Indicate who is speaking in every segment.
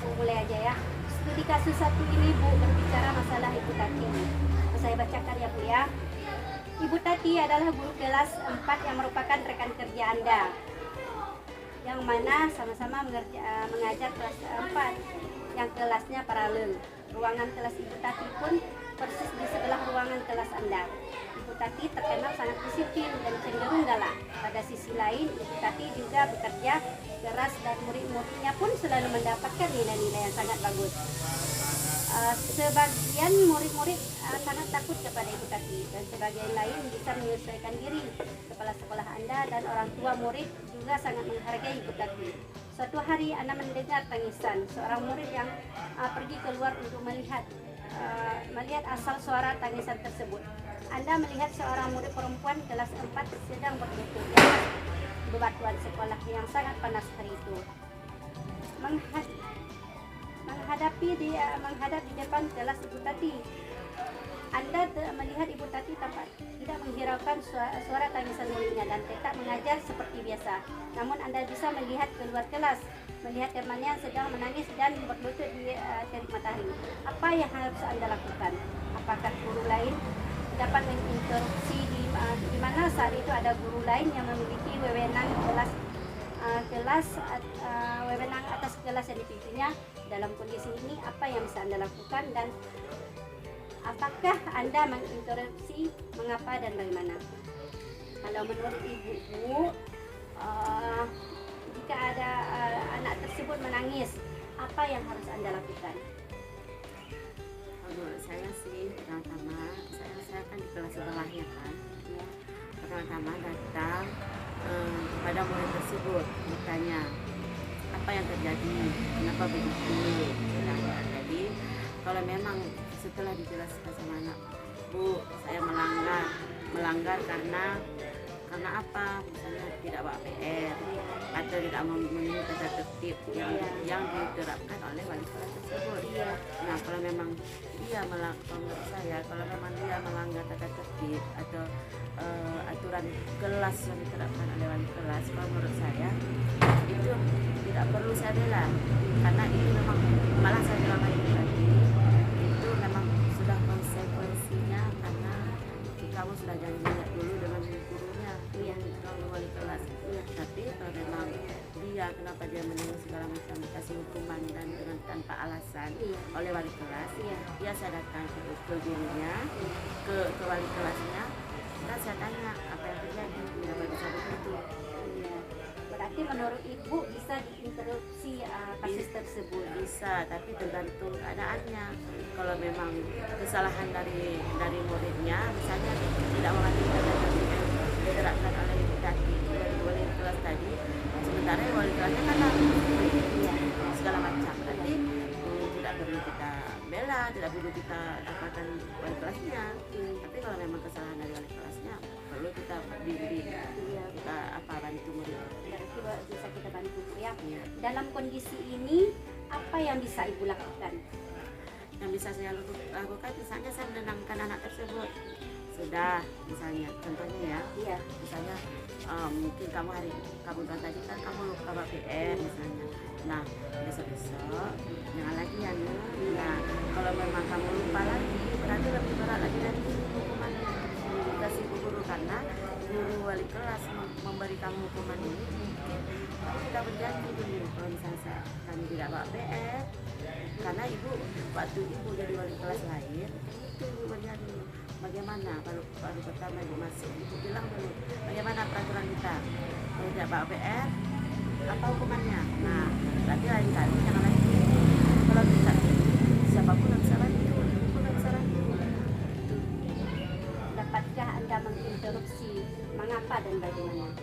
Speaker 1: Bu, mulai aja ya. Studi kasus satu ini Bu berbicara masalah Ibu Tati. Saya bacakan ya Bu ya. Ibu Tati adalah guru kelas 4 yang merupakan rekan kerja Anda, yang mana sama-sama mengajar kelas 4 yang kelasnya paralel. Ruangan kelas Ibu Tati pun persis di sebelah ruangan kelas Anda. Ibu Tati terkenal sangat disiplin dan cenderung galak. Pada sisi lain, Ibu Tati juga bekerja keras dan murid-muridnya pun selalu mendapatkan nilai-nilai yang sangat bagus. Sebagian murid-murid sangat takut kepada Ibu Tati dan sebagian lain bisa menyesuaikan diri. Kepala sekolah Anda dan orang tua murid juga sangat menghargai Ibu Tati. Suatu hari Anda mendengar tangisan seorang murid yang pergi keluar untuk melihat asal suara tangisan tersebut. Anda melihat seorang murid perempuan kelas 4 sedang berlutut di atas bebatuan sekolah yang sangat panas hari itu. Menghadap di depan kelas Ibu Tati. Anda melihat Ibu Tati tampak tidak menghiraukan suara tangisan muridnya dan tetap mengajar seperti biasa. Namun Anda bisa melihat keluar kelas, melihat temannya yang sedang menangis dan berlutut di terik matahari. Apa yang harus Anda lakukan? Apakah guru lain dapat menginterupsi di mana saat itu ada guru lain yang memiliki wewenang wewenang atas kelas yang dipimpinnya? Dalam kondisi ini apa yang bisa Anda lakukan dan apakah Anda menginterupsi, mengapa dan bagaimana? Kalau menurut Ibu, jika ada anak tersebut menangis, apa yang harus Anda lakukan?
Speaker 2: Menurut saya sih, pertama saya kan di kelas sebelahnya kan, ya. Pertama datang kepada murid tersebut, bertanya apa yang terjadi, kenapa begitu. Jadi kalau memang setelah dijelaskan sama anak, Bu, saya melanggar karena apa? Misalnya tidak bawa PR atau tidak memenuhi tata tertib yang diterapkan oleh wali kelas tersebut. Nah, kalau memang dia menurut saya, kalau memang dia melanggar tata tertib atau aturan kelas yang diterapkan oleh wali kelas, kalau menurut saya itu tidak perlu saya bela, karena itu memang malah saya bilang lagi itu memang sudah konsekuensinya, karena kamu sudah janjinya dulu dengan gurunya yang wali kelas. Tapi kalau memang dia kenapa dia menangis segala macam, dikasih hukuman dan dengan tanpa alasan oleh wali kelas, dia saya datang ke gurunya, ke wali kelasnya, dan saya tanya apa yang terjadi, kenapa bisa begitu.
Speaker 1: Berarti menurut Ibu bisa diinterupsi kasus tersebut?
Speaker 2: Bisa, tapi tergantung keadaannya. Kalau memang kesalahan dari muridnya, misalnya tidak mematuhi tata yang diterapkan oleh Ibu Tati dari wali kelas tadi, sementara wali kelasnya kan segala macam, berarti tidak perlu kita bela, tidak perlu kita katakan wali kelasnya. Tapi kalau memang kesalahan dari wali kelasnya, perlu kita bimbing, kita bantu murid.
Speaker 1: Berarti bisa kita bantu ya. Dalam kondisi ini apa yang bisa Ibu lakukan?
Speaker 2: Yang bisa saya lakukan, misalnya saya menenangkan anak tersebut. Sudah, misalnya contohnya ya, misalnya mungkin kamu tadi kan kamu lupa bawa PR misalnya. Nah, besok jangan lagi ya. Nah, kalau memang kamu lupa lagi, berarti lebih berat lagi dari hukumannya dikasih guru, karena guru wali kelas memberi kamu hukuman ini mungkin kita berjanji dulu. Kalau misalnya kami tidak bawa PR, karena waktu ibu jadi wali kelas lahir, itu ibu berjanji bagaimana kalau baru pertama ibu masuk, ibu bilang dulu bagaimana peraturan kita, kalau tidak bawa PR apa hukumannya. Nah, berarti lain kali jangan lagi kalau kita siapapun yang bisa bantu, ibu yang bisa bantu.
Speaker 1: Dapatkah Anda menginterupsi, mengapa dan bagaimana?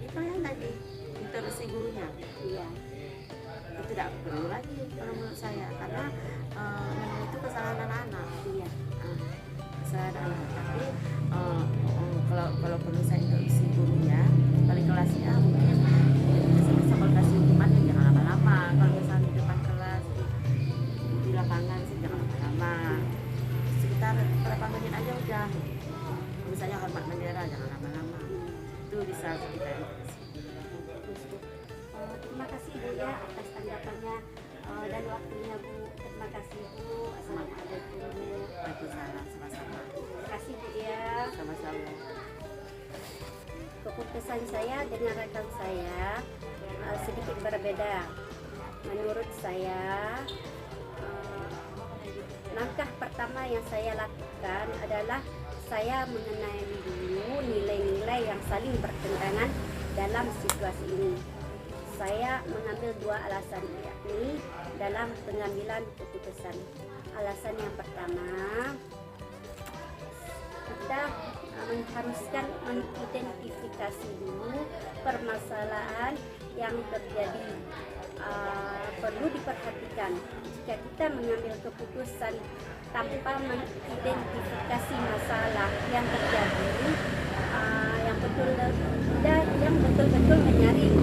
Speaker 2: Itu yang tadi interupsi gurunya. Itu tidak perlu lagi kalau menurut saya, karena memang itu kesalahan anak-anak. Kesalahan anak. Tapi kalau perlu saya interupsi gurunya, wali kelasnya, mungkin bisa kalau kasih hukuman jangan lama-lama. Kalau misalnya di depan kelas di lapangan sih jangan lama-lama, sekitar berapa menit aja udah. Misalnya hormat bendera jangan lama-lama, itu bisa kita interupsi.
Speaker 1: Terima kasih Bu ya atas tanggapannya dan waktunya Bu. Terima kasih Bu. Assalamualaikum Bu.
Speaker 2: Waalaikumsalam, sama-sama.
Speaker 1: Terima kasih Bu ya.
Speaker 2: Sama-sama.
Speaker 1: Keputusan saya dengan rekan saya sedikit berbeda. Menurut saya, langkah pertama yang saya lakukan adalah saya mengenali dulu nilai-nilai yang saling bertentangan dalam situasi ini. Saya mengambil dua alasan, yakni dalam pengambilan keputusan. Alasan yang pertama, kita mengharuskan mengidentifikasi dulu permasalahan yang terjadi. Perlu diperhatikan, jika kita mengambil keputusan tanpa mengidentifikasi masalah yang terjadi, yang betul-betul menyaring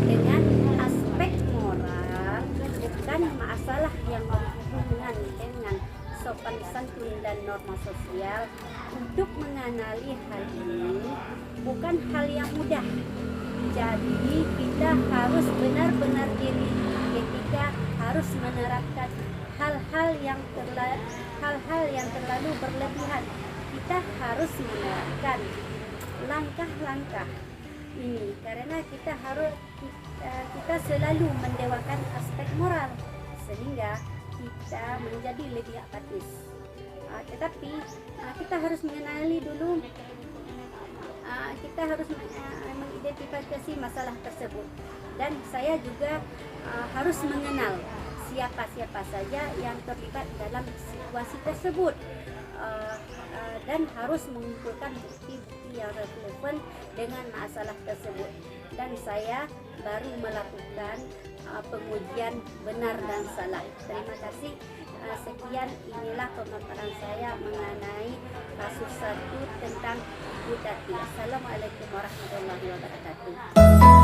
Speaker 1: dengan aspek moral, bukan masalah yang berhubungan dengan sopan santun dan norma sosial. Untuk mengenali hal ini bukan hal yang mudah. Jadi kita harus benar-benar diri ketika harus menerapkan hal-hal yang terlalu berlebihan. Kita harus menerapkan langkah-langkah ini karena kita selalu mendewakan aspek moral sehingga kita menjadi lebih apatis. Tetapi kita harus mengenali dulu, kita harus mengidentifikasi masalah tersebut, dan saya juga harus mengenal siapa-siapa saja yang terlibat dalam situasi tersebut, dan harus mengumpulkan bukti-bukti yang relevan dengan masalah tersebut, dan saya baru melakukan pengujian benar dan salah. Terima kasih. Sekian, inilah pemaparan saya mengenai kasus 1 tentang Bu Tati. Assalamualaikum warahmatullahi wabarakatuh.